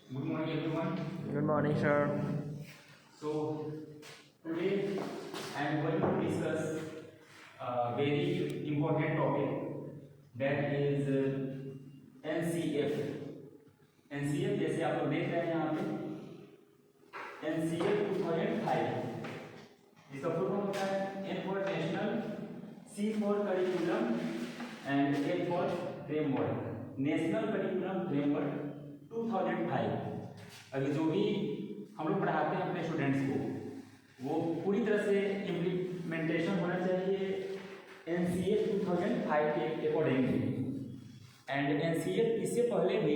Good morning, everyone. Good morning, sir. So today I am going to discuss a very important topic, that is NCF. NCF जैसे आप लोग देख रहे हैं यहाँ पे NCF 2005, जिसका फुल फॉर्म होता है N for national, C for curriculum and F for framework. National curriculum framework 2005। अभी जो भी हम लोग पढ़ाते हैं अपने स्टूडेंट्स को, वो पूरी तरह से इम्प्लीमेंटेशन होना चाहिए NCF 2005 के अकॉर्डिंगली। एंड NCF इससे पहले भी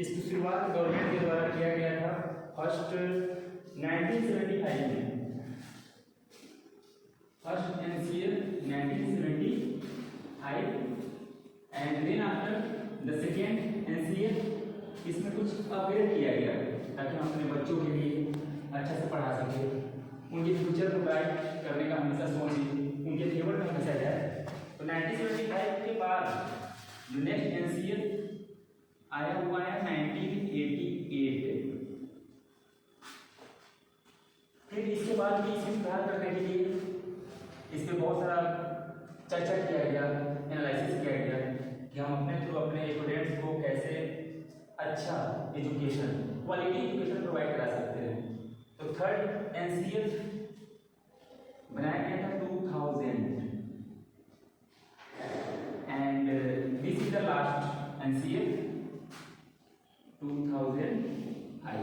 इसकी शुरुआत गवर्नमेंट के द्वारा किया गया था फर्स्ट 1975 में। First NCF 1975 and then after the second NCF इसमें कुछ अपग्रेड किया गया ताकि हम अपने बच्चों के लिए अच्छा से पढ़ा सकें, उनके फ्यूचर को ब्राइट करने का हमेशा सोचें, उनके फेवर में हमेशा जाए। तो 1975 के बाद जो नेक्स्ट NCF आया हुआ है 1988। फिर इसके बाद भी इसमें सुधार करने के लिए इस पर बहुत सारा चर्चा किया गया, एनालिसिस किया गया कि हम अपने थ्रू अपने स्टूडेंट्स को कैसे अच्छा एजुकेशन, क्वालिटी एजुकेशन प्रोवाइड करा सकते हैं। तो थर्ड NCF बनाया गया था 2000 and this is the last NCF 2005।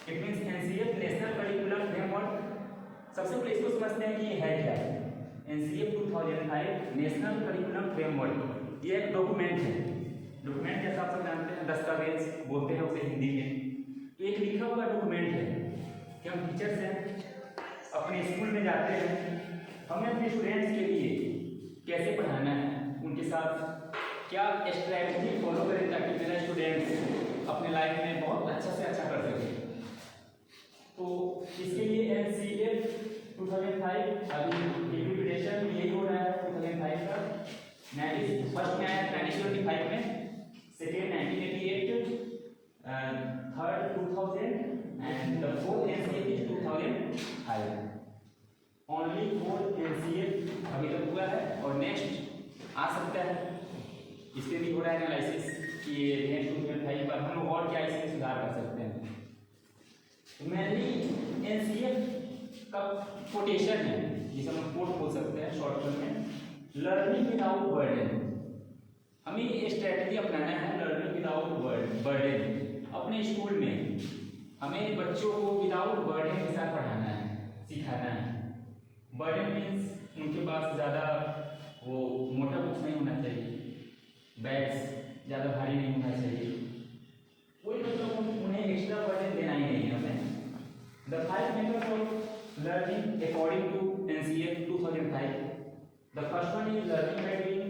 It means NCF national curriculum framework. सबसे पहले इसको समझते हैं कि ये है क्या। NCF 2005 नेशनल करिकुलम फ्रेमवर्क ये एक डॉक्यूमेंट है। डॉक्यूमेंट जैसा आप सब जानते हैं, दस्तावेज बोलते हैं उसे हिंदी में। तो एक लिखा हुआ डॉक्यूमेंट है कि हम टीचर्स हैं, अपने स्कूल में जाते हैं, हमें अपने स्टूडेंट्स के लिए कैसे पढ़ाना है, उनके साथ क्या स्ट्रैटेजी फॉलो करें ताकि मेरा स्टूडेंट्स अपने लाइफ में बहुत अच्छा से अच्छा कर सके। तो इसके लिए NCF 2005 अभी इम्प्लीमेंटेशन यही हो रहा है 2005 का। फर्स्ट में आया 1975 में, second 1988, third 2000 and the fourth NCF is 2005। Only 4 NCF अभी तक हुआ है और नेक्स्ट आ सकता है। इससे भी हो रहा है एनालिसिस कि ये नेक्स्ट 2005 पर हम लोग और क्या इसमें सुधार कर सकते हैं। मेनली NCF का कोटेशन है जिसे हम कोट बोल सकते हैं शॉर्ट फॉर्म में, लर्निंग विदाउट बर्डन। हमें ये स्ट्रैटेजी अपनाना है, लर्निंग विदाउट बर्डन। अपने स्कूल में हमें बच्चों को विदाउट बर्डन के साथ पढ़ाना है, सिखाना है। बर्डन मीन्स उनके पास ज़्यादा वो मोटा बुक्स नहीं होना चाहिए, बैग्स ज़्यादा भारी नहीं होना चाहिए, कोई मतलब उन्हें एक्स्ट्रा बर्डन देना ही नहीं है हमें। The 5 methods of learning according to NCF 2005। The first one is learning by doing,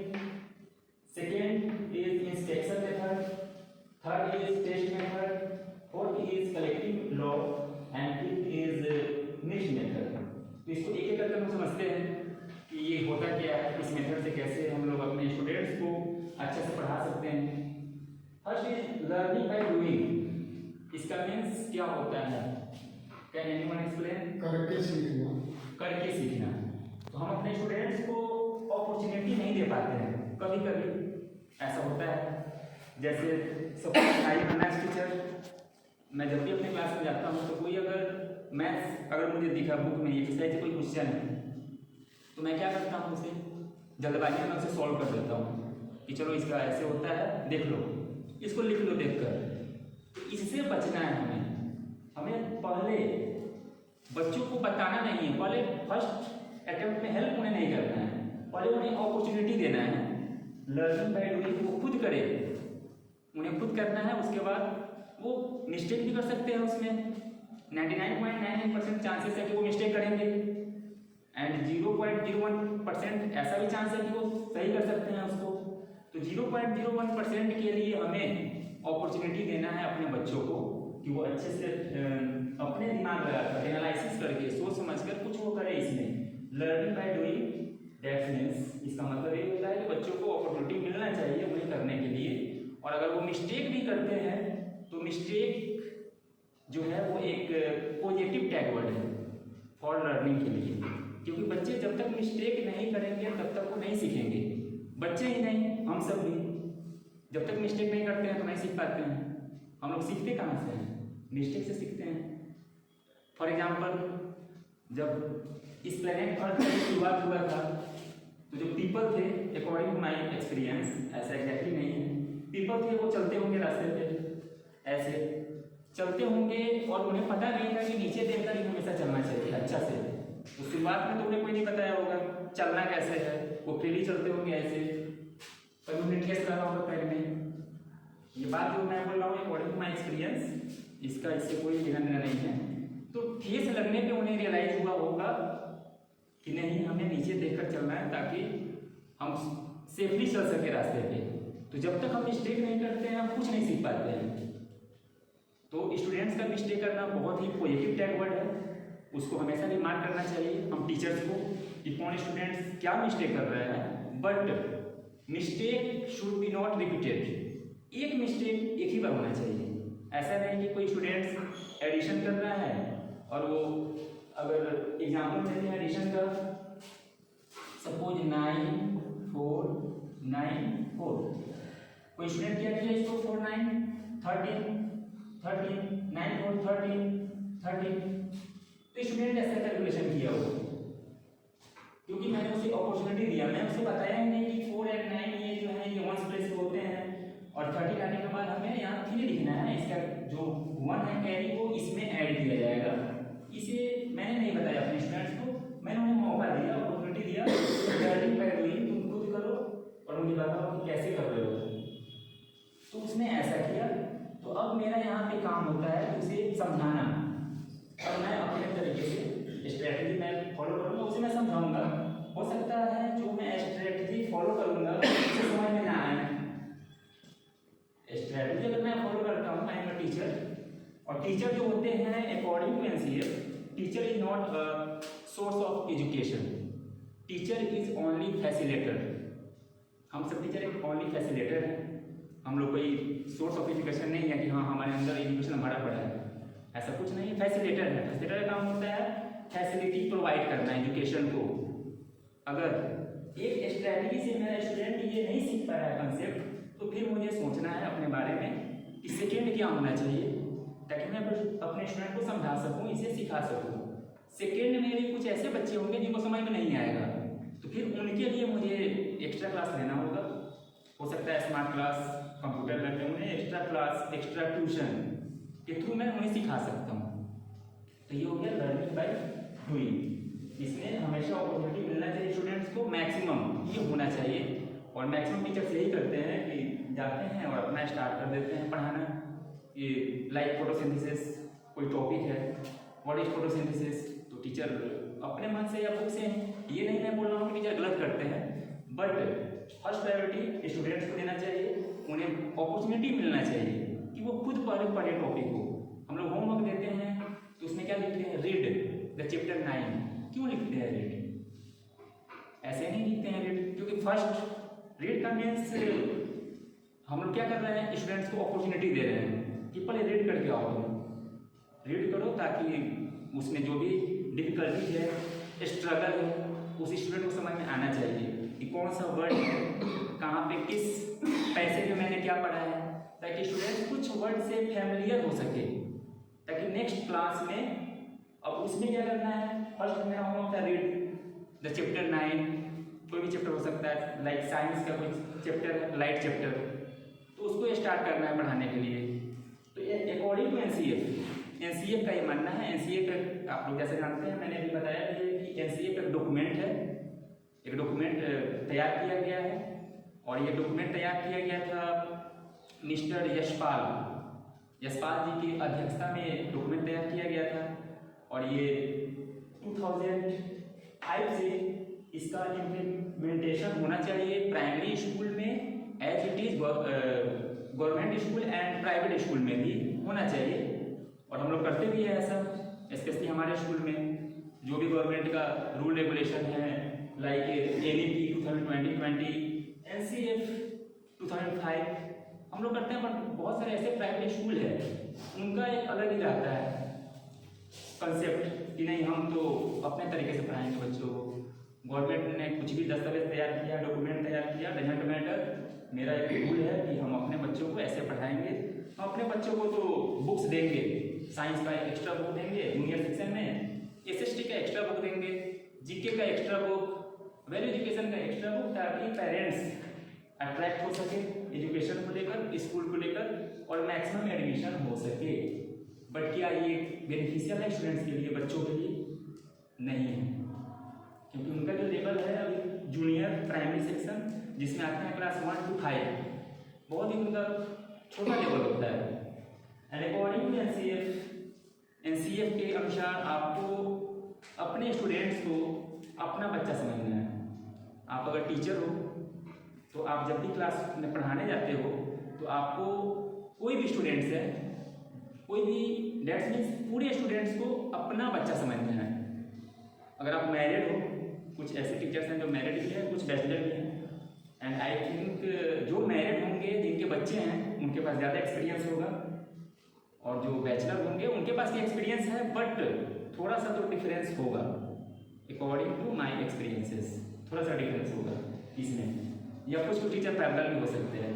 second is inspection method, third is test method, fourth is collective log and fifth is niche method। तो इसको एक एक करके हम समझते हैं कि ये होता क्या है, इस मेथड से कैसे हम लोग अपने स्टूडेंट्स को अच्छे से पढ़ा सकते हैं। First is learning by doing. इसका मीन्स क्या होता है, कैन एनीवन एक्सप्लेन? करके सीखना। करके सीखना। तो हम अपने स्टूडेंट्स को अपॉर्चुनिटी नहीं दे पाते हैं, कभी कभी ऐसा होता है। जैसे suppose I am maths teacher, मैं जब भी अपने क्लास में जाता हूँ तो कोई अगर मैथ्स अगर मुझे दिखा बुक में एक्सरसाइज से कोई क्वेश्चन है तो मैं क्या करता हूँ, उसे जल्दबाजी में उसे सॉल्व कर देता हूँ कि चलो इसका ऐसे होता है, देख लो, इसको लिख लो देख कर। तो इससे बचना है हमें पहले बच्चों को बताना नहीं है, पहले फर्स्ट अटेम्प्ट में हेल्प उन्हें नहीं करना है, पहले उन्हें अपॉर्चुनिटी देना है। लर्निंग बाय डूइंग वो खुद करे, उन्हें खुद करना है। उसके बाद वो मिस्टेक भी कर सकते हैं, उसमें 99.99% चांसेस है कि वो मिस्टेक करेंगे एंड 0.01% ऐसा भी चांस है कि वो सही कर सकते हैं उसको। तो 0.01% के लिए हमें अपॉर्चुनिटी देना है अपने बच्चों को कि वो अच्छे से अपने दिमाग लगाकर एनालिसिस करके सोच समझकर कुछ वो करे। इसमें learning by doing that means इसका मतलब ये होता है कि बच्चों को अपॉर्चुनिटी मिलना चाहिए वही करने के लिए, और अगर वो मिस्टेक भी करते हैं तो मिस्टेक जो है वो एक पॉजिटिव टैग वर्ड है फॉर लर्निंग के लिए, क्योंकि बच्चे जब तक मिस्टेक नहीं करेंगे तब तक वो नहीं सीखेंगे। बच्चे ही नहीं, हम सब भी जब तक मिस्टेक नहीं करते हैं तो नहीं सीख पाते हैं। हम लोग सीखते कहाँ से हैं? मिस्टेक से सीखते हैं। फॉर एग्जाम्पल, जब इस प्लेनेट अर्थ की शुरुआत हुआ था तो जो पीपल थे, अकॉर्डिंग टू माई एक्सपीरियंस, ऐसा एग्जैक्टली नहीं है, पीपल थे वो चलते होंगे रास्ते पे, ऐसे चलते होंगे और उन्हें पता नहीं था कि नीचे देखकर ही हमेशा चलना चाहिए अच्छा से। तो शुरुआत में तो उन्हें कोई नहीं बताया होगा चलना कैसे है, वो फ्रीली चलते होंगे ऐसे, पर उन्हें ठेस लगा होगा पैर में। ये बात जो मैं बोल रहा हूँ अकॉर्डिंग टू माई एक्सपीरियंस, इसका इससे कोई लेना देना नहीं है। तो ठेस लगने पे उन्हें रियलाइज हुआ होगा कि नहीं, हमें नीचे देखकर चलना है ताकि हम सेफली चल सके रास्ते पे। तो जब तक हम मिस्टेक नहीं करते हैं हम कुछ नहीं सीख पाते हैं। तो स्टूडेंट्स का मिस्टेक करना बहुत ही पॉजिटिव टैग वर्ड है, उसको हमेशा रिमार्क करना चाहिए हम टीचर्स को कि कौन स्टूडेंट्स क्या मिस्टेक कर रहे हैं। But mistake should be not repeated. एक मिस्टेक एक ही बार होना चाहिए। ऐसा नहीं कि कोई स्टूडेंट्स एडिशन कर रहा है और वो, अगर एग्जाम्पल देते हैं एडिशन का, सपोज 9 4 9 4, कोई स्टूडेंट क्या किया इसको 4 9 13 13 9 4 13 13, तो स्टूडेंट ऐसा कैलकुलेशन किया हो क्योंकि मैंने उसे अपॉर्चुनिटी दिया। मैं उसे बताया ही नहीं कि 4 और 9 ये जो है ये वंस प्लेस होते हैं और 30 आने के बाद हमें यहाँ 3 लिखना है, इसका जो 1 है कैरी वो इसमें ऐड किया जाएगा। इसे मैंने नहीं बताया अपने स्टूडेंट्स को, मैंने उन्हें मौका दिया, अपॉर्चुनिटी दिया, लर्निंग बाय डूइंग, तुम खुद करो और मुझे बताओ कि कैसे कर रहे हो। तो उसने ऐसा किया, तो अब मेरा यहाँ पे काम होता है उसे समझाना, और मैं अपने तरीके से स्ट्रेटजी मैं फॉलो करूँगा, उसे मैं समझाऊंगा। हो सकता है जो मैं स्ट्रेटजी फॉलो करूँगा उसे समझ में ना आए। स्ट्रेटजी अगर मैं फॉलो करता हूँ, आई एम अ टीचर, और टीचर जो होते हैं according to NCF, teacher is not a source of education, teacher is only facilitator. हम सब टीचर एक ओनली फैसिलिटेटर हैं, हम लोग कोई सोर्स ऑफ एजुकेशन नहीं है कि हाँ हमारे अंदर एजुकेशन भरा पड़ा है, ऐसा कुछ नहीं है। फैसिलिटेटर है, फैसिलिटेटर का काम होता है फैसिलिटी प्रोवाइड करना एजुकेशन को। अगर एक स्ट्रैटेजी से मेरा स्टूडेंट ये नहीं सीख पा रहा है कंसेप्ट, तो फिर मुझे सोचना है अपने बारे में कि सेकेंड क्या होना चाहिए ताकि मैं अपने स्टूडेंट को समझा सकूं, इसे सिखा सकूं। सेकेंड में भी कुछ ऐसे बच्चे होंगे जिनको समझ में नहीं आएगा, तो फिर उनके लिए मुझे एक्स्ट्रा क्लास लेना होगा। हो सकता है स्मार्ट क्लास, कंप्यूटर लैब में उन्हें एक्स्ट्रा क्लास, एक्स्ट्रा ट्यूशन के थ्रू मैं उन्हें सिखा सकता हूँ। तो ये हो गया लर्निंग बाय डूइंग। इसमें हमेशा अपॉर्चुनिटी मिलना चाहिए स्टूडेंट्स को, मैक्सिमम ये होना चाहिए। और मैक्सिमम टीचर्स यही करते हैं कि जाते हैं और अपना स्टार्ट कर देते हैं पढ़ाना। ये लाइक फोटोसिंथेसिस कोई टॉपिक है, व्हाट इज फोटोसिंथेसिस, तो टीचर अपने मन से या बुक से, ये नहीं मैं बोल रहा हूँ कि टीचर गलत करते हैं, बट फर्स्ट प्रायोरिटी स्टूडेंट्स को देना चाहिए, उन्हें अपॉर्चुनिटी मिलना चाहिए कि वो खुद पढ़े टॉपिक को। हम लोग होमवर्क देते हैं तो उसमें क्या लिखते हैं, रीड द चैप्टर 9। क्यों लिखते हैं रीड? ऐसे नहीं लिखते हैं रीड, क्योंकि फर्स्ट रीड का मीन्स हम लोग क्या कर रहे हैं, स्टूडेंट्स को अपॉर्चुनिटी दे रहे हैं कि पहले रीड करके आओ, रीड करो ताकि उसमें जो भी डिफिकल्टी है, स्ट्रगल है, उस स्टूडेंट को समझ में आना चाहिए कि कौन सा वर्ड कहाँ पे किस पैसे में मैंने क्या पढ़ा है, ताकि स्टूडेंट कुछ वर्ड से फैमिलियर हो सके, ताकि नेक्स्ट क्लास में अब उसमें क्या करना है। फर्स्ट मेरा होमवर्क था रीड द चैप्टर 9, कोई भी चैप्टर हो सकता है, लाइक साइंस का कोई चैप्टर है, लाइट चैप्टर, तो उसको स्टार्ट करना है पढ़ाने के लिए। तो ये अकॉर्डिंग टू एनसीएफ का ये मानना है। एनसीएफ आप लोग जैसे जानते हैं, मैंने अभी बताया कि एनसीएफ एक डॉक्यूमेंट है, एक डॉक्यूमेंट तैयार किया गया है, और ये डॉक्यूमेंट तैयार किया गया था मिस्टर यशपाल जी की अध्यक्षता में डॉक्यूमेंट तैयार किया गया था। और ये 2005 से इसका इम्प्लीमेंटेशन होना चाहिए प्राइमरी स्कूल में as it is government school and private school में भी होना चाहिए। और हम लोग करते भी हैं ऐसा, स्पेशली हमारे स्कूल में जो भी गवर्नमेंट का रूल रेगुलेशन है, लाइक NEP 2020, NCF 2005, हम हम लोग करते हैं, बट बहुत सारे ऐसे प्राइवेट स्कूल है उनका एक अलग ही रहता है कंसेप्ट कि नहीं हम तो अपने तरीके से पढ़ाएंगे बच्चों को। गवर्नमेंट ने कुछ भी दस्तावेज तैयार किया, डॉक्यूमेंट तैयार किया, डजेंट मैटर, मेरा एक रूल है कि हम अपने बच्चों को ऐसे पढ़ाएंगे। हम अपने बच्चों को तो बुक्स देंगे, साइंस का एक्स्ट्रा बुक देंगे जूनियर सेक्शन में, SST का एक्स्ट्रा बुक देंगे, GK का एक्स्ट्रा बुक, वैल्यू एजुकेशन का एक्स्ट्रा बुक, ताकि पेरेंट्स अट्रैक्ट हो सके एजुकेशन को लेकर, स्कूल को लेकर, और मैक्सिमम एडमिशन हो सके। बट क्या ये बेनिफिशियल है स्टूडेंट्स के लिए, बच्चों के लिए? नहीं है, क्योंकि उनका जो लेवल है अभी जूनियर प्राइमरी सेक्शन जिसमें आते हैं क्लास 1 to 5, बहुत ही उनका छोटा लेवल होता है। एंड अकॉर्डिंग टू NCF के अनुसार आपको अपने स्टूडेंट्स को अपना बच्चा समझना है। आप अगर टीचर हो तो आप जब भी क्लास में पढ़ाने जाते हो तो आपको कोई भी स्टूडेंट्स है, कोई भी, डेट्स मीन्स पूरे स्टूडेंट्स को अपना बच्चा समझना है। अगर आप मैरिड हो, कुछ ऐसे टीचर्स हैं जो मैरिड भी हैं, कुछ बैचलर भी हैं, एंड आई थिंक जो मैरिड होंगे जिनके बच्चे हैं उनके पास ज़्यादा एक्सपीरियंस होगा, और जो बैचलर होंगे उनके पास भी एक्सपीरियंस है, बट थोड़ा सा तो डिफरेंस होगा। अकॉर्डिंग टू माई एक्सपीरियंसेस थोड़ा सा डिफरेंस होगा इसमें, या कुछ टीचर पैरेलल भी हो सकते हैं।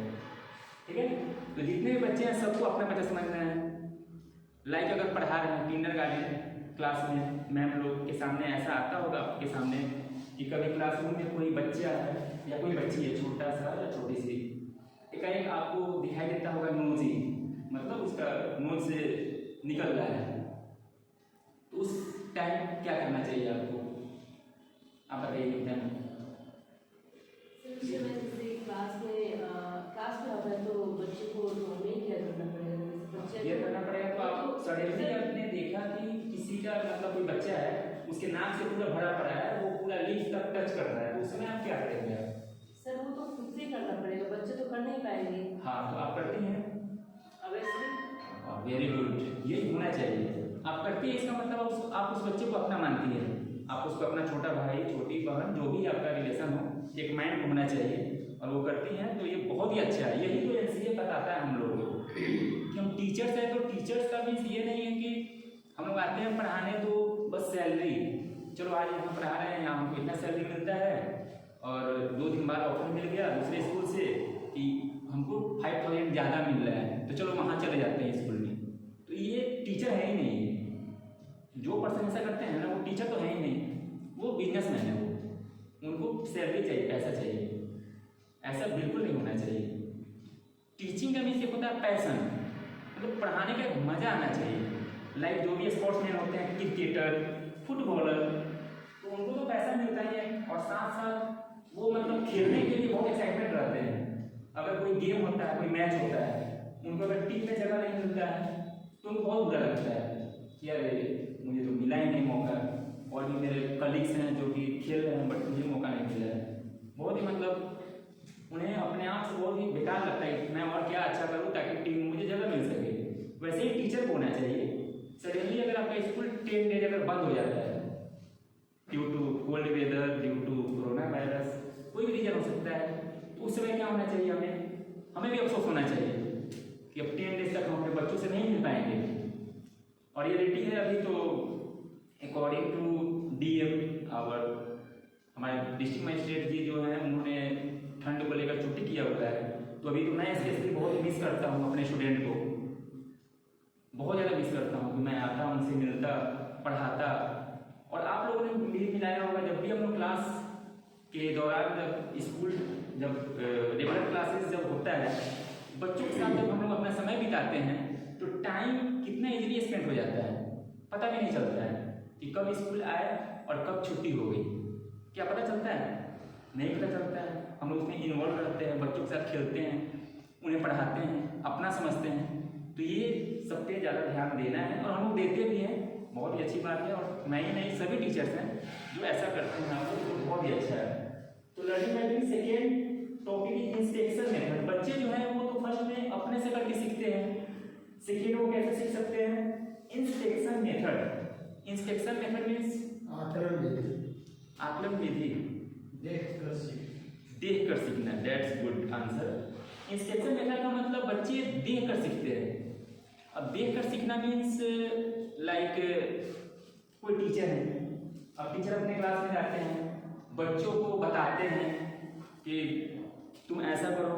ठीक है, तो जितने भी बच्चे हैं सबको अपना बच्चा समझना है। लाइक अगर पढ़ा रहे हैं किंडरगार्टन क्लास में, मैम लोग के सामने ऐसा आता होगा आपके सामने कि कभी क्लासरूम में कोई बच्चा है या कोई बच्ची है छोटा सा या छोटी सी, एक आपको दिखाई देता होगा नोजी, मतलब उसका नोज से निकल रहा है, तो उस टाइम क्या करना चाहिए आपको? आप बताइए। क्लास में आता है तो बच्चे को हमें क्या करना पड़ेगा? ये करना पड़ेगा तो आप सडनली आपने देखा कि किसी का मतलब कोई बच्चा है उसके नाक से पूरा भरा पड़ा है, वो पूरा लिप्स तक टच कर रहा है, तो उस समय आप क्या करेंगे? सर वो तो खुद से करना पड़ेगा, बच्चे तो कर नहीं पाएंगे। हाँ, तो आप करती हैं? वेरी गुड, यही होना चाहिए। आप करती है, इसका मतलब आप उस बच्चे को अपना मानती है, आप उसको अपना छोटा भाई, छोटी बहन, जो भी आपका रिलेशन हो, एक माइंड होना चाहिए, और वो करती हैं तो ये बहुत ही अच्छा है। यही तो NCF बताता है हम लोगों को कि हम टीचर्स हैं, तो टीचर्स का मीन्स ये नहीं है कि हम लोग आते हैं पढ़ाने तो बस सैलरी, चलो आज हम पढ़ा रहे हैं यहाँ हमको इतना सैलरी मिलता है, और 2 दिन बाद ऑफर मिल गया दूसरे स्कूल से कि हमको 5000 ज़्यादा मिल रहा है, तो चलो वहाँ चले जाते हैं स्कूल में। तो ये टीचर है ही नहीं, जो पर्सन ऐसा करते हैं ना वो टीचर तो है ही नहीं, वो बिजनेसमैन है। वो उनको सैलरी चाहिए, पैसा चाहिए, ऐसा बिल्कुल नहीं होना चाहिए। टीचिंग का मीन्स एक होता है पैशन, मतलब पढ़ाने का मजा आना चाहिए। लाइक जो भी स्पोर्ट्समैन होते हैं, क्रिकेटर, फुटबॉलर, तो उनको तो पैसा मिलता ही है, और साथ साथ वो मतलब खेलने के लिए बहुत एक्साइटमेंट रहते हैं। अगर कोई गेम होता है, कोई मैच होता है, उनको अगर टीम में जगह नहीं मिलता है तो उनको बहुत बुरा लगता है कि अरे मुझे तो मिला ही नहीं मौका, और भी मेरे कलीग्स हैं जो कि खेल रहे हैं बट मुझे मौका नहीं मिला है। बहुत ही मतलब उन्हें अपने आप से बहुत ही बेकार लगता है कि मैं और क्या अच्छा करूं ताकि टीम में मुझे जगह मिल सके। वैसे ही टीचर को होना चाहिए। सडनली अगर आपका स्कूल 10 डेज अगर बंद हो जाता है due to cold weather, due to corona virus, कोई भी रीजन हो सकता है, तो उस समय क्या होना चाहिए? हमें भी अफसोस होना चाहिए कि अब 10 डेज तक हम अपने बच्चों से नहीं मिल पाएंगे। और ये रियलिटी है अभी तो अकॉर्डिंग टू DM और हमारे डिस्ट्रिक्ट मजिस्ट्रेट जी जो हैं उन्होंने ठंड को लेकर छुट्टी किया हुआ है। तो अभी तो मैं स्पेशली बहुत मिस करता हूँ अपने स्टूडेंट को, बहुत ज़्यादा मिस करता हूँ कि मैं आता उनसे मिलता, पढ़ाता। और आप लोगों ने भी मिलाया होगा जब भी हम लोग क्लास के दौरान जब स्कूल जब रेगुलर क्लासेस जब होता है बच्चों के साथ जब हम लोग अपना समय बिताते हैं तो टाइम कितना इजीली स्पेंड हो जाता है, पता भी नहीं चलता है कि कब स्कूल आए और कब छुट्टी हो गई। क्या पता चलता है? नहीं पता चलता है। हम लोग उसमें इन्वॉल्व रहते हैं, बच्चों के साथ खेलते हैं, उन्हें पढ़ाते हैं, अपना समझते हैं। तो ये सब पे ज़्यादा ध्यान देना है और हम लोग देते भी हैं, बहुत ही अच्छी बात है। और मैं ही नहीं सभी टीचर्स हैं जो ऐसा करते हैं, आप लोग तो बहुत ही अच्छा है। तो learning method second topic inspection method. बच्चे जो हैं वो तो फर्स्ट में अपने से करके सीखते हैं, सेकेंड वो कैसे सीख सकते हैं? Inspection method. Inspection method means आकलन विधि, देख कर सीखना। That's good answer. Inspection method का मतलब बच्चे देख कर सीखते हैं। अब देख कर सीखना मीन्स लाइक कोई टीचर है, अब टीचर अपने क्लास में जाते हैं, बच्चों को बताते हैं कि तुम ऐसा करो,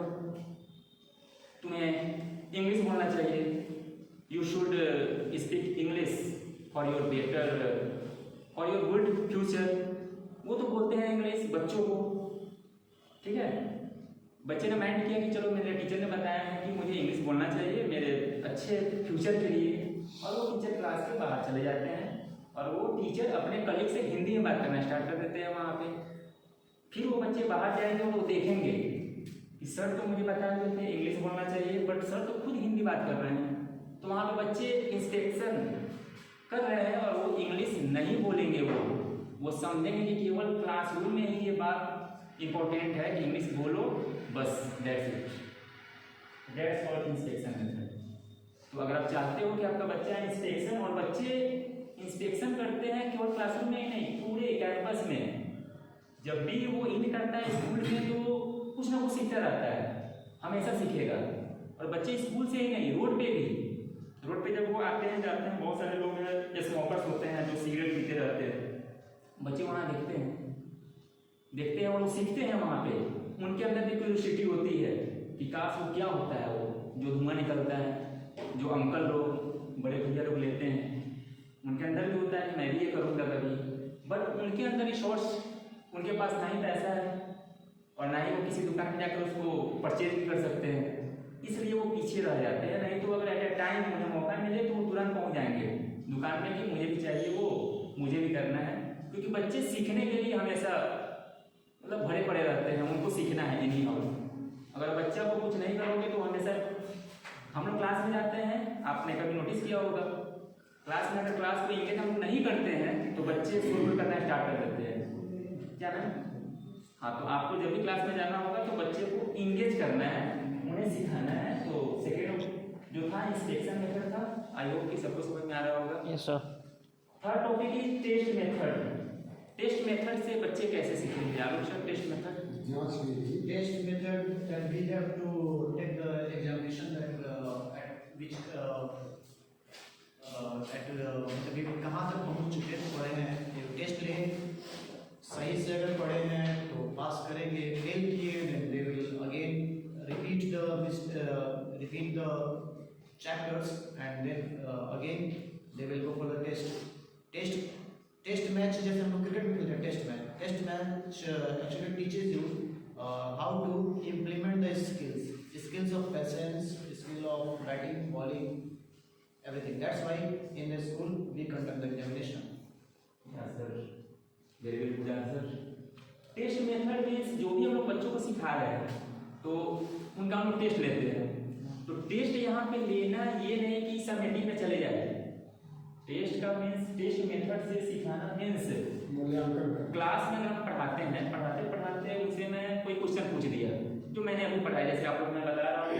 तुम्हें इंग्लिश बोलना चाहिए, you should speak English for your better, for your good future. वो तो बोलते हैं इंग्लिश बच्चों को, ठीक है। बच्चे ने माइंड किया कि चलो मेरे टीचर ने बताया है कि मुझे इंग्लिश बोलना चाहिए मेरे अच्छे फ्यूचर के लिए, और वो टीचर क्लास के बाहर चले जाते हैं और वो टीचर अपने कलीग से हिंदी में बात करना स्टार्ट कर देते हैं वहाँ पे। फिर वो बच्चे बाहर जाएंगे और वो देखेंगे कि सर तो मुझे बताए हुए थे इंग्लिश बोलना चाहिए, बट सर तो खुद हिंदी बात कर रहे हैं। तो वहाँ पे बच्चे इंस्पेक्शन कर रहे हैं और वो इंग्लिश नहीं बोलेंगे, वो समझेंगे कि केवल क्लासरूम में ही ये बात इम्पोर्टेंट है कि इंग्लिश बोलो, बस that's it, that's all inspection method. तो अगर आप चाहते हो कि आपका बच्चा इंस्पेक्शन, और बच्चे इंस्पेक्शन करते हैं केवल क्लासरूम में ही नहीं, पूरे कैंपस में। जब भी वो इन करता है स्कूल में तो कुछ ना कुछ सीखता रहता है, हमेशा सीखेगा। और बच्चे स्कूल से ही नहीं, रोड पे भी, रोड पे जब वो आते हैं जाते हैं, बहुत सारे लोग स्मोकर्स होते हैं जो सिगरेट पीते रहते हैं, बच्चे वहाँ देखते हैं और वो सीखते हैं वहाँ पे। उनके अंदर भी क्यूरियोसिटी होती है कि काश वो क्या होता है, वो जो धुआं निकलता है, जो अंकल लोग बड़े भैया लोग लेते हैं, उनके अंदर भी होता है कि मैं भी ये करूँगा कभी। बट उनके अंदर रिसोर्स, उनके पास ना ही पैसा है और ना ही वो किसी दुकान में जाकर उसको परचेज भी कर सकते हैं, इसलिए वो पीछे रह जाते हैं। नहीं तो अगर एट ए टाइम उन्हें मौका मिले तो वो तुरंत पहुँच जाएंगे दुकान में कि मुझे भी चाहिए, वो मुझे भी करना है। क्योंकि बच्चे सीखने के लिए हमेशा मतलब भरे पड़े रहते हैं, उनको सीखना है इन्हीं। और अगर बच्चा को कुछ नहीं करोगे तो हमेशा, हम लोग क्लास में जाते हैं, आपने कभी नोटिस किया होगा, क्लास में अगर क्लास को इंगेज हम नहीं करते हैं तो बच्चे शोर करना स्टार्ट कर देते हैं, क्या मैम? हाँ, तो आपको जब भी क्लास में जाना होगा तो बच्चे को इंगेज करना है, उन्हें सिखाना है। तो सेकेंड जो था इंस्पेक्शन मेथड था, आई होप कि सबको समझ में आ रहा होगा। Yes sir. Third topic is test method. Test method से बच्चे कैसे सीखेंगे? Alok sir, test method. Test method that we have to take the examination that at which अभी कहाँ तक पहुँच चुके पढ़े हैं, टेस्ट लें, सही से अगर पढ़े हैं तो पास करेंगे, फेल किए then they will again repeat the chapters and then again they will go for the test match। जैसे हम लोग क्रिकेट में खेलते हैं test match actually teaches you how to implement the skills of patience, skill of batting, bowling, everything. That's why in the school we conduct the examination. Yes sir, very good answer. Test method means जो भी हम लोग बच्चों को सिखा रहे हैं तो उनका हम लोग टेस्ट लेते हैं। तो टेस्ट यहाँ पे लेना ये नहीं कि समिति में चले जाए, टेस्ट का मीन्स टेस्ट मेथड से सिखाना मीन्स क्लास में अगर हम पढ़ाते हैं, पढ़ाते उनसे मैं कोई क्वेश्चन पूछ दिया जो मैंने अभी पढ़ाया, जैसे आप लोग मैं बता रहा हूँ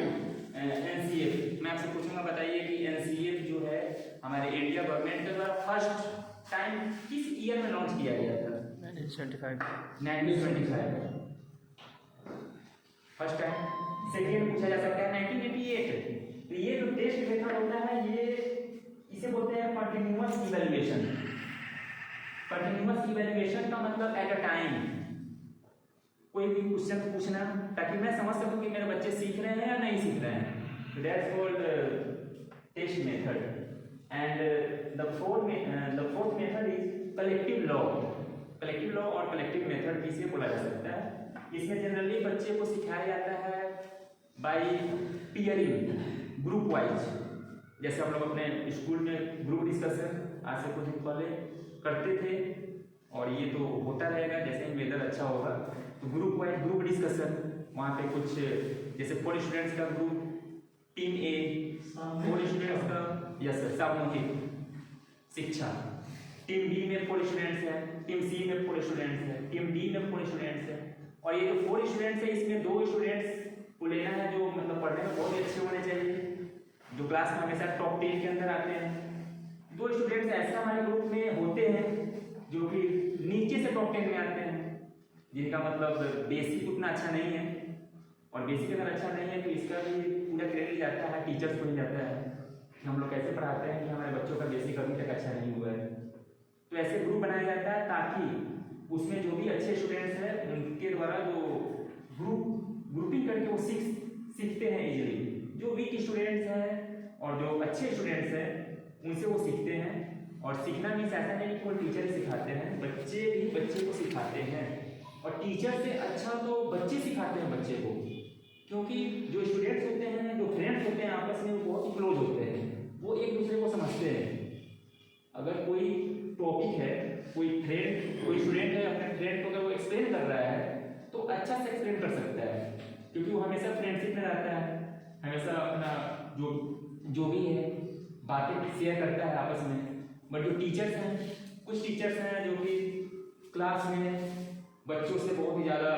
एनसीएफ, मैं आपसे पूछूंगा बताइए कि एनसीएफ जो है हमारे इंडिया गवर्नमेंट द्वारा फर्स्ट टाइम किस ईयर में लॉन्च किया गया था? 1925 फर्स्ट टाइम। सेकेंड पूछा जा सकता है 1988। तो ये जो टेस्ट मेथड होता है ये इसे बोलते हैं कंटिन्यूअस इवैल्यूएशन। कंटिन्यूअस इवैल्यूएशन का मतलब एट अ टाइम कोई भी क्वेश्चन पूछना ताकि मैं समझ सकूं कि मेरे बच्चे सीख रहे हैं या नहीं सीख रहे हैं। So that's called test method. And the fourth method is collective law. Collective law और collective method इसे बोला जा सकता है। इसमें जनरली बच्चे को सिखाया जाता है by peering, group wise। जैसे हम लोग अपने स्कूल में ग्रुप डिस्कशन आज से कुछ दिन पहले करते थे और ये तो होता रहेगा जैसे ही वेदर अच्छा होगा। तो ग्रुप वाइज ग्रुप डिस्कशन, वहाँ पे कुछ जैसे 4 स्टूडेंट्स का ग्रुप, टीम ए, 4 स्टूडेंट्स का, यस सर, सामूहिक शिक्षा। टीम बी में 4 स्टूडेंट्स हैं, टीम सी में 4 स्टूडेंट्स हैं, टीम डी में 4 स्टूडेंट्स हैं। और ये जो 4 स्टूडेंट्स है इसमें 2 स्टूडेंट्स को लेना है जो मतलब पढ़ने में बहुत ही अच्छे होने चाहिए, जो क्लास में हमेशा टॉप 10 के अंदर आते हैं। 2 स्टूडेंट्स ऐसे हमारे ग्रुप में होते हैं जो कि नीचे से टॉप 10 में आते हैं, जिनका मतलब बेसिक उतना अच्छा नहीं है और बेसिक अगर अच्छा नहीं है तो इसका भी पूरा क्रेडिट जाता है टीचर्स को ही जाता है कि हम लोग कैसे पढ़ाते हैं कि हमारे बच्चों का बेसिक अभी तक अच्छा नहीं हुआ है। तो ऐसे ग्रुप बनाया जाता है ताकि उसमें जो भी अच्छे स्टूडेंट्स हैं उनके द्वारा जो ग्रुपिंग करके वो सीखते हैं इजीली। जो वीक स्टूडेंट्स हैं और जो अच्छे स्टूडेंट्स हैं उनसे वो सीखते हैं। और सीखना मीन्स ऐसा नहीं कि कोई टीचर ही सिखाते हैं, बच्चे भी बच्चे को सिखाते हैं। और टीचर से अच्छा तो बच्चे सिखाते हैं बच्चे को, क्योंकि जो स्टूडेंट्स होते हैं, जो फ्रेंड्स होते हैं आपस में, वो बहुत ही क्लोज होते हैं, वो एक दूसरे को समझते हैं। अगर कोई टॉपिक है, कोई स्टूडेंट है अपने फ्रेंड को अगर वो एक्सप्लेन कर रहा है तो अच्छा से एक्सप्लेन कर सकता है, क्योंकि वो हमेशा फ्रेंडशिप में रहता है, हमेशा अपना जो भी है बातें शेयर करता है आपस में। बट जो टीचर्स हैं, कुछ टीचर्स हैं जो कि क्लास में बच्चों से बहुत ही ज़्यादा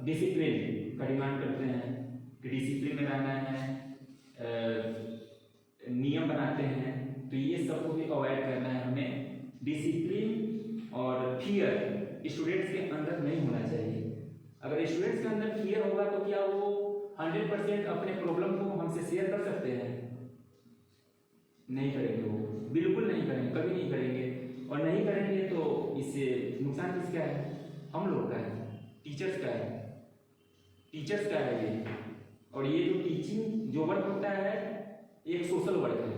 डिसिप्लिन का डिमांड करते हैं कि डिसिप्लिन में रहना है, नियम बनाते हैं। तो ये सबको भी अवॉइड करना है हमें। डिसिप्लिन और फियर स्टूडेंट्स के अंदर नहीं होना चाहिए। अगर स्टूडेंट्स के अंदर फियर होगा तो क्या वो 100% अपने प्रॉब्लम को हमसे शेयर कर सकते हैं? नहीं करेंगे, वो बिल्कुल नहीं करेंगे, कभी नहीं करेंगे। और नहीं करेंगे तो इससे नुकसान किसका है? हम लोग का है, टीचर्स का है, टीचर्स का है ये। और ये जो टीचिंग जो वर्क होता है एक सोशल वर्क है,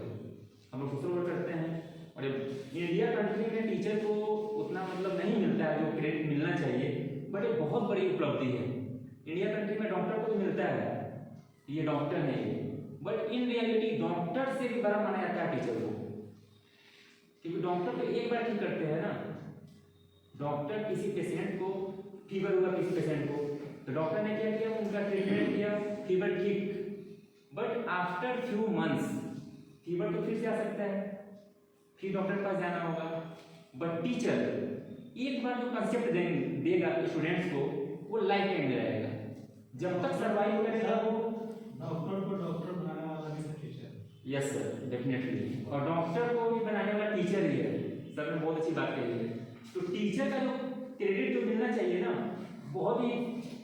हम लोग सोशल वर्क करते हैं। और इंडिया कंट्री में टीचर को उतना मतलब नहीं मिलता है जो क्रेडिट मिलना चाहिए, बट ये बहुत बड़ी उपलब्धि है। इंडिया कंट्री में डॉक्टर को तो मिलता है, ये डॉक्टर है ये, बट इन रियलिटी डॉक्टर से भी बड़ा माना जाता है टीचर को, क्योंकि डॉक्टर तो एक बार ठीक करते हैं ना। डॉक्टर किसी पेशेंट को फीवर हुआ, किसी पेशेंट को, तो डॉक्टर ने क्या किया, उनका ट्रीटमेंट किया, फीवर ठीक। But after few months fever तो फिर से आ सकता है, फिर डॉक्टर के पास जाना होगा। बट टीचर एक बार जो कंसेप्ट देगा स्टूडेंट्स को, वो लाइफ टाइम रहेगा, जब तक सर्वाइव करेगा वो। डॉक्टर को डॉक्टर बनाने वाला भी टीचर। Yes sir, definitely. और डॉक्टर को भी बनाने वाला टीचर ही है। सर ने बहुत अच्छी बात कही है। तो टीचर का जो क्रेडिट जो मिलना चाहिए ना, बहुत ही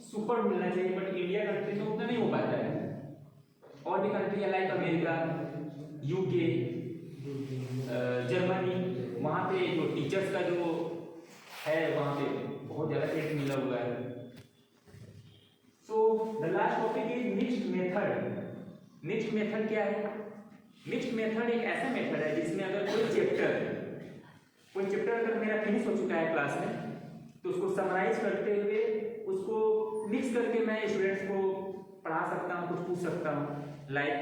सुपर मिलना चाहिए, बट इंडिया कंट्री में उतना नहीं हो पाता है। और भी कंट्री है लाइक अमेरिका, यूके, जर्मनी, वहाँ पे जो टीचर्स का जो है वहाँ पे बहुत ज़्यादा क्रेडिट मिला हुआ है। So the last topic is mixed method. Mixed method क्या है? मिक्स्ड मेथड एक ऐसा मेथड है जिसमें अगर कोई चैप्टर अगर मेरा फिनिश हो चुका है क्लास में, तो उसको समराइज करते हुए उसको मिक्स करके मैं स्टूडेंट्स को पढ़ा सकता हूँ, कुछ पूछ सकता हूँ। लाइक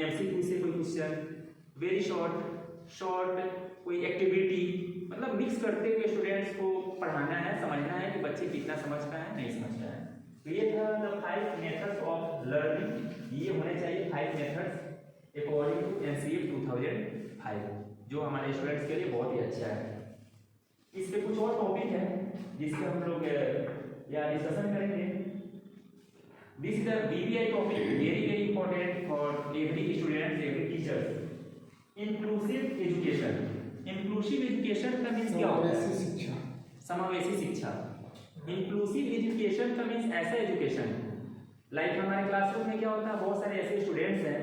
MCQ से कोई क्वेश्चन, वेरी शॉर्ट कोई एक्टिविटी, मतलब मिक्स करते हुए स्टूडेंट्स को पढ़ाना है, समझना है कि बच्चे कितना समझता है, नहीं समझता है। तो ये था द 5 मेथड्स ऑफ लर्निंग। ये होने चाहिए 5 मेथड्स अकॉर्डिंग टू NCERT 2005, जो हमारे स्टूडेंट्स के लिए बहुत ही अच्छा है। इस पे कुछ और टॉपिक है जिसके हम लोग या डिस्कशन करेंगे। This is the BBI topic, very important for every student, every teacher. Inclusive education. Inclusive education का मीन्स क्या होता है? समावेशी शिक्षा। इंक्लूसिव एजुकेशन का मीन्स ऐसा एजुकेशन, लाइक हमारे क्लासरूम में क्या होता है, बहुत सारे ऐसे स्टूडेंट्स हैं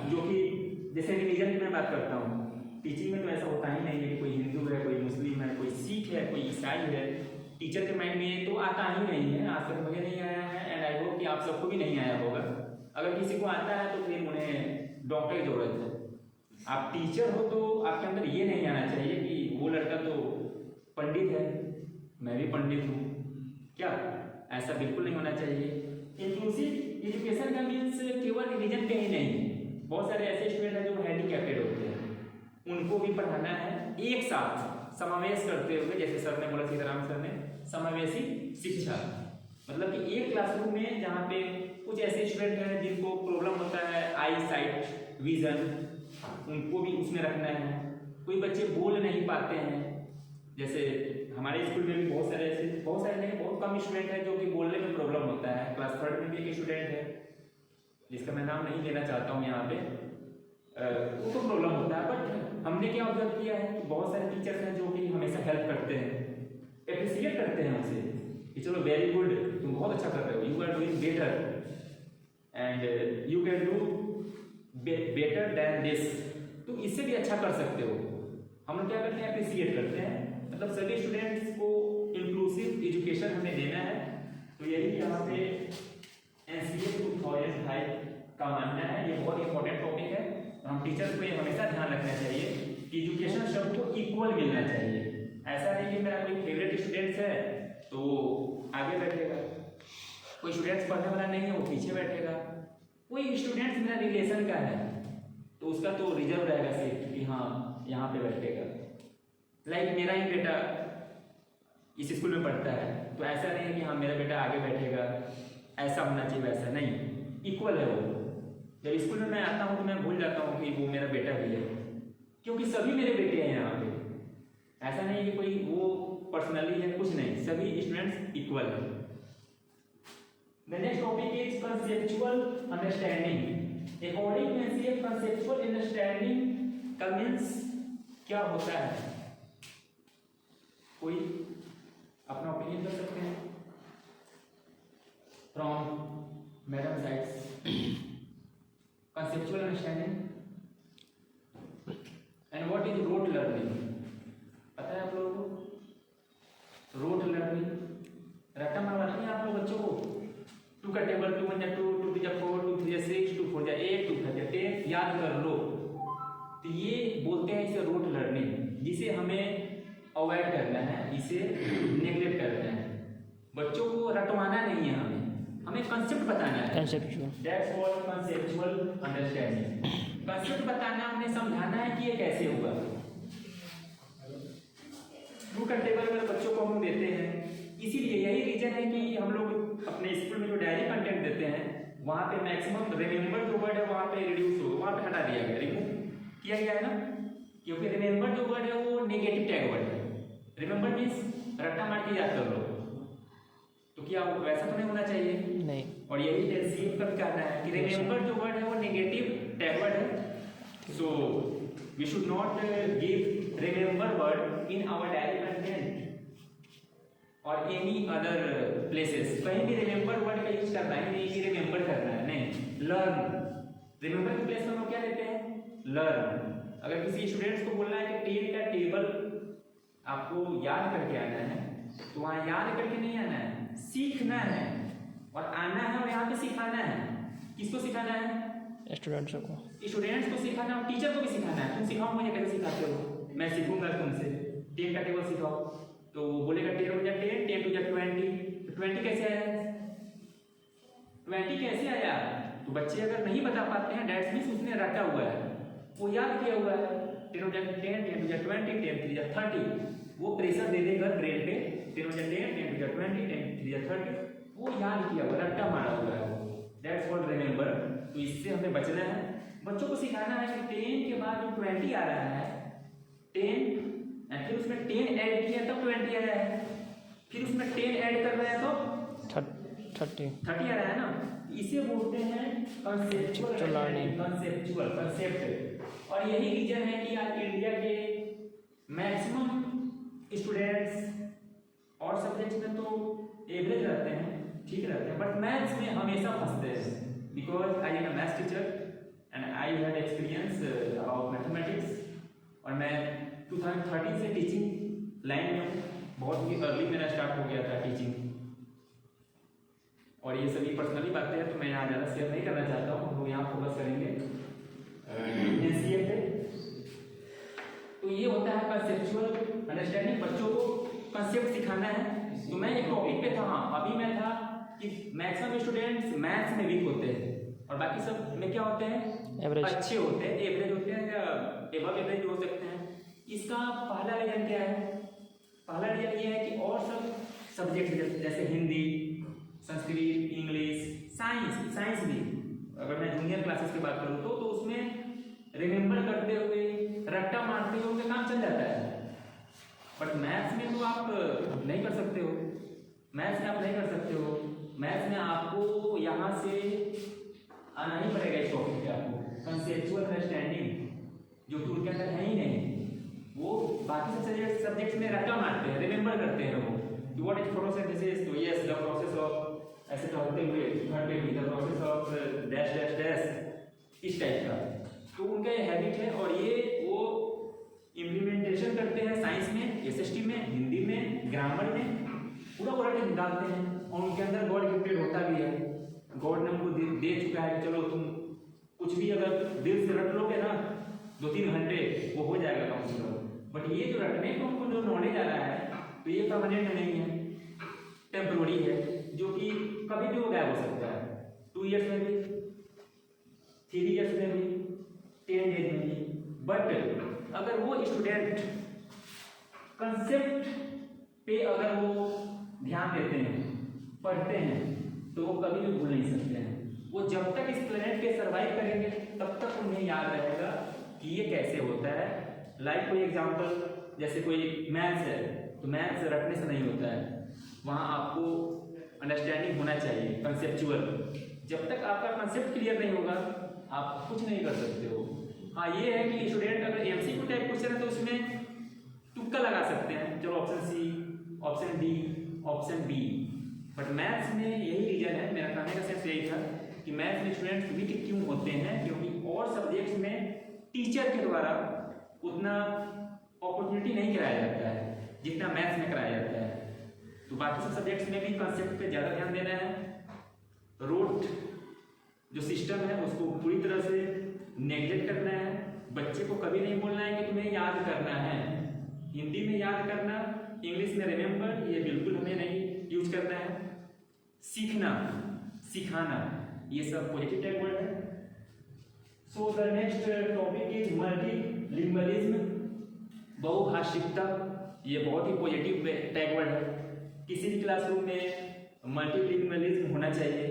जो कि जैसे रिलीजन की मैं बात करता हूँ, टीचिंग में तो ऐसा होता ही नहीं है कि कोई हिंदू है, कोई मुस्लिम है, कोई सिख है, कोई ईसाई है। टीचर के माइंड में तो आता ही नहीं है, आज तक मुझे नहीं आया है, एंड आई होप कि आप सबको भी नहीं आया होगा। अगर किसी को आता है तो फिर उन्हें डॉक्टर की जरूरत है। आप टीचर हो तो आपके अंदर ये नहीं आना चाहिए कि वो लड़का तो पंडित है, मैं भी पंडित हूँ, क्या? ऐसा बिल्कुल नहीं होना चाहिए। इंक्लूसिव एजुकेशन का मीन्स केवल रिलीजन पे ही नहीं, बहुत सारे ऐसे स्टूडेंट हैं जो हैंडीकैप्टेड होते हैं, उनको भी पढ़ाना है एक साथ समावेश करते हुए। जैसे सर ने बोला, सीताराम सर ने, समावेशी शिक्षा, मतलब कि एक क्लासरूम में जहाँ पे कुछ ऐसे स्टूडेंट हैं जिनको प्रॉब्लम होता है आई साइट, विजन, उनको भी उसमें रखना है। कोई बच्चे बोल नहीं पाते हैं, जैसे हमारे स्कूल में भी बहुत सारे नहीं, बहुत कम स्टूडेंट हैं जो कि बोलने में प्रॉब्लम होता है। क्लास 3rd में भी एक स्टूडेंट है जिसका मैं नाम नहीं लेना चाहता हूँ यहाँ पे, उसको प्रॉब्लम होता है। बट हमने क्या ऑब्जर्व किया है कि बहुत सारे टीचर्स हैं जो कि हमेशा हेल्प करते हैं, एप्रिशिएट करते हैं उसे कि चलो वेरी गुड, तुम बहुत अच्छा कर रहे हो, you are doing better and you can do better than this, तुम इससे भी अच्छा कर सकते हो। हम लोग क्या करते हैं, अप्रिसिएट करते हैं, मतलब सभी स्टूडेंट्स को इंक्लूसिव एजुकेशन हमें देना है। तो यही यहाँ पे NCA 2005 का मानना है। ये बहुत इंपॉर्टेंट टॉपिक है और हम टीचर्स को ये हमेशा ध्यान रखना चाहिए कि एजुकेशन सबको इक्वल मिलना चाहिए। ऐसा नहीं कि मेरा कोई फेवरेट स्टूडेंट्स है तो आगे बैठेगा, कोई स्टूडेंट्स पढ़ने वाला नहीं है वो पीछे बैठेगा, कोई स्टूडेंट्स मेरा रिलेशन का है तो उसका तो रिजर्व रहेगा सीट कि हाँ यहाँ पे बैठेगा। लाइक मेरा ही बेटा इस स्कूल में पढ़ता है तो ऐसा नहीं है कि हाँ मेरा बेटा आगे बैठेगा, ऐसा होना चाहिए, वैसा नहीं, इक्वल है वो। जब स्कूल में मैं आता हूँ तो मैं भूल जाता हूँ कि वो मेरा बेटा भी है, क्योंकि सभी मेरे बेटे हैं यहाँ पे। ऐसा नहीं है कि कोई वो पर्सनली है, कुछ नहीं, सभी स्टूडेंट्स इक्वल है। The next topic is conceptual understanding. According to NCA, conceptual understanding का means क्या होता है? कोई अपना ओपिनियन कर सकते हैं? From Madam sides. Conceptual understanding. And what is rote learning? पता है आप लोगों को? rote learning रट्टा मारवाते हैं आप लोग बच्चों को। 2 का टेबल 2 1 2 2 3 4 2 3 6 2 4 8 2 5 10 याद कर लो। तो ये बोलते हैं इसे रोट लर्निंग, जिसे हमें अवॉइड करना है, इसे नेग्लेक्ट करना है। बच्चों को रटवाना नहीं है, हमें कंसेप्ट बताना है। Conceptual, that's what conceptual understanding. Concept बताना, हमने समझाना है कि ये कैसे होगा। 2 का टेबल अगर बच्चों को हम देते हैं, इसीलिए यही रीजन है कि हम लोग अपने स्कूल में जो डायरी कंटेंट देते हैं वहाँ पे मैक्सिमम रिमेंबर जो वर्ड है वहाँ पे रिड्यूस हो, वहाँ पे हटा दिया गया, रिमूव किया गया है ना, क्योंकि रिमेंबर जो वर्ड है वो नेगेटिव टैग वर्ड है। रिमेंबर मीन्स रट्टा मार के याद कर लो, तो क्या वैसा तो नहीं होना चाहिए नहीं। और यही NCA का कहना है कि रिमेंबर जो वर्ड है वो नेगेटिव टैग वर्ड है। So we should not give remember word in our diary content और एनी अदर प्लेसेस। कहीं भी रिमेंबर वर्ड का यूज करना है, नहीं कि रिमेंबर करना है, नहीं। लर्न, रिमेंबर के प्लेस में हम लोग क्या देते हैं, लर्न। अगर किसी स्टूडेंट्स को बोलना है कि 10 का टेबल आपको याद करके आना है, तो वहाँ याद करके नहीं आना है, सीखना है और आना है और यहाँ पे सिखाना है। किसको सिखाना है? स्टूडेंट्स को, स्टूडेंट्स को सिखाना और टीचर को भी सिखाना है। तुम सिखाओ मुझे कैसे सिखाते हो, मैं सीखूंगा तुमसे। 10 का टेबल सिखाओ, तो वो बोलेगा 10 हो जाए 10, 10 टू जाए 20, 20 कैसे आया, 20 कैसे आया? तो बच्चे अगर नहीं बता पाते हैं, डेट्स मींस उसने रटा हुआ है, वो याद किया हुआ है। 10 हो जाए 10, 10 टू जाए 20, 10 3 जाए 30, वो प्रेशर दे देगा ब्रेन पे। 10 हो जाए 10, 10 टू जाए 20, 10 3 जाए 30, वो याद किया हुआ, रट्टा मारा हुआ है वो। That's what remember. तो इससे हमें बचना है। बच्चों को सिखाना है कि 10 के बाद जो 20 आ रहा है, 10 फिर उसमें 10 ऐड किया तब 20 आया है, फिर उसमें 10 ऐड कर रहा है तो 30 आ रहा है ना। इसे बोलते हैं कंसेप्चुअल लर्निंग, कंसेप्चुअल कंसेप्ट। और यही रीजन है कि आज इंडिया के मैक्सिमम स्टूडेंट्स और सब्जेक्ट्स में तो एवरेज रहते हैं, ठीक रहते हैं, बट मैथ्स में हमेशा फंसते हैं। Because I am a maths teacher and I had experience about mathematics, और मैं 2013 से टीचिंग लाइन में हूँ। बहुत ही अर्ली मेरा स्टार्ट हो गया था टीचिंग, और ये सभी पर्सनली बातें हैं तो मैं यहाँ ज़्यादा शेयर नहीं करना चाहता हूँ। हम लोग यहाँ फोकस करेंगे NCA पे। तो ये होता है कंसेप्चुअल अंडरस्टैंडिंग, बच्चों को कंसेप्ट सिखाना है। तो मैं एक टॉपिक पे था, हाँ अभी मैं था कि मैक्सिमम स्टूडेंट्स मैथ्स में वीक होते हैं और बाकी सब में क्या होते हैं, एवरेज, अच्छे होते हैं, एवरेज होते हैं या एबव एवरेज हो सकते हैं। इसका पहला रीजन क्या है? पहला रीजन ये है कि और सब सब्जेक्ट जैसे हिंदी, संस्कृत, इंग्लिश, साइंस भी, अगर मैं जूनियर क्लासेस की बात करूँ तो उसमें रिमेंबर करते हुए, रट्टा मारते हुए उनका काम चल जाता है। बट मैथ्स में तो आप नहीं कर सकते हो, मैथ्स में आप नहीं कर सकते हो। मैथ्स में आपको यहाँ से आना ही पड़ेगा इस टॉपिक पे, आपको कंसेप्चुअल अंडरस्टैंडिंग जो कि उनके अंदर है ही नहीं। वो बाकी सब सब्जेक्ट्स में रट्टा मारते हैं, रिमेंबर करते हैं वो, कि व्हाट इज फोटोसिंथेसिस, तो यस द प्रोसेस ऑफ, ऐसे कहते हुए घंटे की the process of dash dash dash, इस टाइप का। तो उनका ये हैबिट है और ये वो इम्प्लीमेंटेशन करते हैं साइंस में, एसएसटी में, हिंदी में, ग्रामर में, पूरा वर्ड निकालते हैं और उनके अंदर गॉड गिफ्टेड होता भी है। गॉड ने उनको दे चुका है कि चलो तुम कुछ भी अगर दिल से रट लोगे ना 2-3 घंटे वो हो जाएगा कम से कम। बट ये जो रटने को उनको जो नॉलेज आ रहा है तो ये परमानेंट नहीं है, टेम्पोररी है, जो कि कभी भी वो गायब हो सकता है, 2 ईयर्स में भी, 3 ईयर्स में भी, 10 डेज में भी। बट अगर वो स्टूडेंट कंसेप्ट पे अगर वो ध्यान देते हैं, पढ़ते हैं, तो वो कभी भी भूल नहीं सकते हैं। वो जब तक इस प्लेनेट पे सर्वाइव करेंगे तब तक उन्हें याद रहेगा कि ये कैसे होता है। लाइक कोई एग्जांपल, जैसे कोई मैथ्स है तो मैथ्स रटने से नहीं होता है, वहाँ आपको अंडरस्टैंडिंग होना चाहिए, कंसेप्चुअल। जब तक आपका कंसेप्ट क्लियर नहीं होगा आप कुछ नहीं कर सकते हो। हाँ ये है कि स्टूडेंट अगर एमसीक्यू टाइप क्वेश्चन है तो उसमें तुक्का लगा सकते हैं, चलो option C, option D, option B. But maths में यही रीजन है, मेरा कहने का सेंस यही था कि मैथ्स में स्टूडेंट्स वीक क्यों होते हैं, क्योंकि और सब्जेक्ट्स में टीचर के द्वारा उतना अपॉर्चुनिटी नहीं कराया जाता है जितना मैथ्स में कराया जाता है। तो बाकी सब सब्जेक्ट्स में भी कंसेप्ट पे ज़्यादा ध्यान देना है। रोट जो सिस्टम है उसको पूरी तरह से नेग्लेक्ट करना है। बच्चे को कभी नहीं बोलना है कि तुम्हें याद करना है, हिंदी में याद करना, इंग्लिश में रिमेंबर, ये बिल्कुल हमें नहीं यूज करना है। सीखना, सिखाना, ये सब पॉजिटिव टैग वर्ड है। So the next topic is multilingualism, बहुभाषिकता। ये बहुत ही पॉजिटिव टैग वर्ड है। किसी भी क्लासरूम में मल्टीलिंगुअलिज्म होना चाहिए,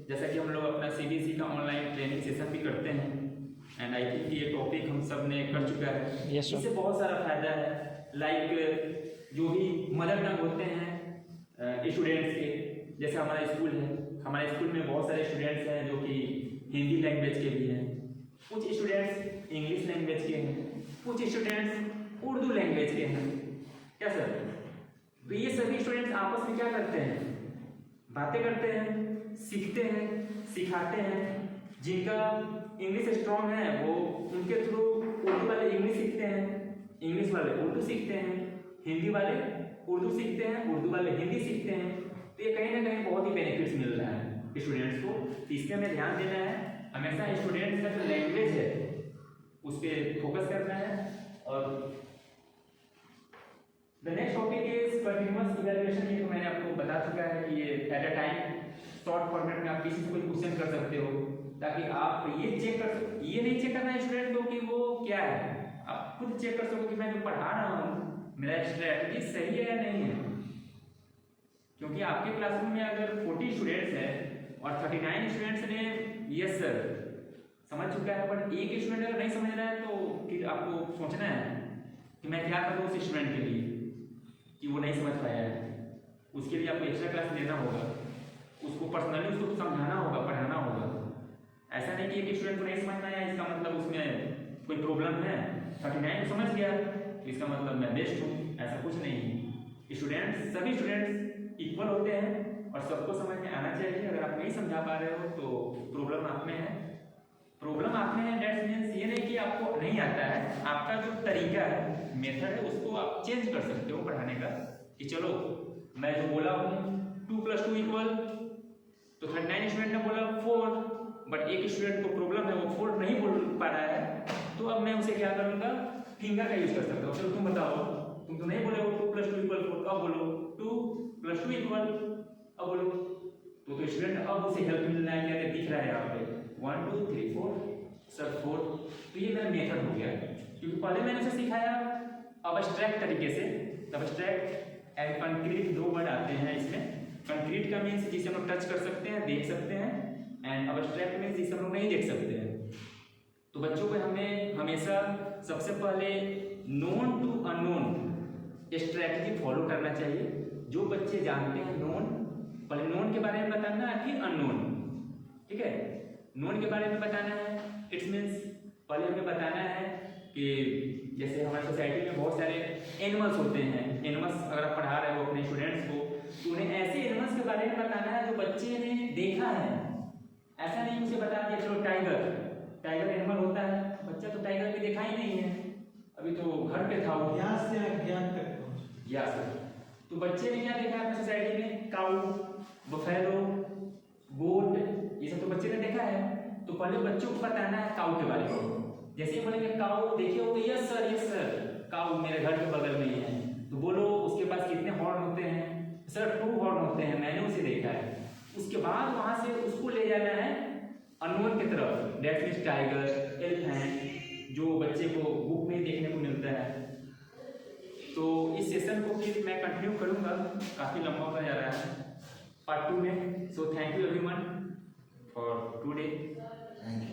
जैसा कि हम लोग अपना सीबीएसई का ऑनलाइन ट्रेनिंग सेशन भी करते हैं एंड आई थिंक ये टॉपिक हम सब ने कर चुका है। इससे बहुत सारा फायदा है। लाइक जो भी मदर टंग होते हैं स्टूडेंट्स के, जैसे हमारा स्कूल है, हमारे स्कूल में बहुत सारे स्टूडेंट्स हैं जो कि हिंदी लैंग्वेज के भी हैं, कुछ स्टूडेंट्स इंग्लिश लैंग्वेज के हैं, कुछ स्टूडेंट्स उर्दू लैंग्वेज के हैं। क्या सर? तो ये सभी स्टूडेंट्स आपस में क्या करते हैं? बातें करते हैं, सीखते हैं, सिखाते हैं। जिनका इंग्लिश स्ट्रॉन्ग है वो उनके थ्रू उर्दू वाले इंग्लिश सीखते हैं, इंग्लिश वाले उर्दू सीखते हैं, हिंदी वाले उर्दू सीखते हैं, उर्दू वाले हिंदी सीखते हैं। तो ये कहीं ना कहीं बहुत ही बेनिफिट्स मिल रहा है स्टूडेंट्स को। तो इसमें हमें ध्यान देना है, हमेशा स्टूडेंट्स का जो लैंग्वेज है उस पर फोकस करना है। और the next topic is continuous evaluation. ये तो मैंने आपको बता चुका है कि ये at a time short format में आप किसी से कोई क्वेश्चन कर सकते हो, ताकि आप ये चेक कर सको। ये नहीं चेक करना है स्टूडेंट को कि वो क्या है, आप खुद चेक कर सको कि मैं जो पढ़ा रहा हूँ मेरा स्ट्रेटजी सही है या नहीं है। क्योंकि आपके क्लासरूम में अगर 40 स्टूडेंट्स हैं और 39 स्टूडेंट्स ने यस सर समझ चुका है, बट एक स्टूडेंट अगर नहीं समझ रहा है तो फिर आपको सोचना है कि मैं क्या करूँ उस स्टूडेंट के लिए कि वो नहीं समझ पाया है। उसके लिए आपको एक्स्ट्रा क्लास लेना होगा, उसको पर्सनली उसको समझाना होगा, पढ़ाना होगा। ऐसा नहीं कि एक स्टूडेंट को नहीं समझ में आया इसका मतलब उसमें कोई प्रॉब्लम है, 39 को समझ गया तो इसका मतलब मैं बेस्ट हूँ, ऐसा कुछ नहीं है। स्टूडेंट्स, सभी स्टूडेंट्स इक्वल होते हैं और सबको समझ में आना चाहिए। अगर आप नहीं समझा पा रहे हो तो प्रॉब्लम आप में है। प्रॉब्लम आप में है दैट मीन्स ये नहीं कि आपको नहीं आता है, आपका जो तरीका है, मेथड है, उसको आप चेंज कर सकते हो पढ़ाने का। कि चलो मैं जो बोला हूँ 2 + 2 = तो 39 स्टूडेंट ने बोला 4, बट एक स्टूडेंट को प्रॉब्लम है, वो 4 नहीं बोल पा रहा है, तो अब मैं उसे क्या करूँगा, फिंगर का यूज कर सकता हूँ। चलो तुम बताओ, तुम तो नहीं बोले हो 2 + 2 = 4, अब बोलो 2 + 2 = अब बोलो। तो स्टूडेंट अब उसे हेल्प मिलना है, क्या दिख रहा है यहाँ पे 1 2 3 4 सर 4। तो ये मेरा मेथड हो गया, क्योंकि पहले मैंने उसे सिखाया अब्स्ट्रैक्ट तरीके से। अब्स्ट्रैक्ट एंड कंक्रीट 2 वर्ड आते हैं इसमें। कंक्रीट का मीन्स जिसे हम लोग टच कर सकते हैं, देख सकते हैं, एंड अब्स्ट्रैक्ट मीन्स जिसे हम लोग नहीं देख सकते हैं। तो बच्चों को हमें हमेशा सबसे पहले known to unknown strategy follow करना चाहिए। जो बच्चे जानते हैं नोन, पहले नोन के बारे में बताना है, फिर अननोन। ठीक है, नोन के बारे में बताना है, इट्स मीन्स पहले हमें बताना है कि जैसे हमारी सोसाइटी में बहुत सारे एनिमल्स होते हैं। एनिमल्स अगर आप पढ़ा रहे हो अपने स्टूडेंट्स को तो उन्हें ऐसे एनिमल्स के बारे में बताना है जो बच्चे ने देखा है। ऐसा नहीं उसे बता दिया चलो टाइगर एनिमल होता है, बच्चा तो टाइगर भी देखा ही नहीं है, अभी तो घर पे था वो। यहाँ से अज्ञान तक पहुँचे। या सर, तो बच्चे ने क्या देखा है अपनी सोसाइटी में? काऊ, बफेलो, गोट, ये सब तो बच्चे ने देखा है। तो पहले बच्चों को बताना है काऊ के बारे में। जैसे ही बोलेंगे काऊ देखिए हो, यस सर काऊ मेरे घर के बगल में ही है, तो बोलो उसके पास कितने हॉर्न होते हैं? सर 2 हॉर्न होते हैं, मैंने उसे देखा है। उसके बाद वहां से उसको ले जाना है अनवर की तरफ, दैट मींस टाइगर, एलिफेंट, जो बच्चे को बुक में देखने को मिलता है। तो इस सेशन को फिर मैं कंटिन्यू करूंगा, काफी लंबा होता जा रहा है पार्ट 2 में। So thank you everyone for today. Thank you.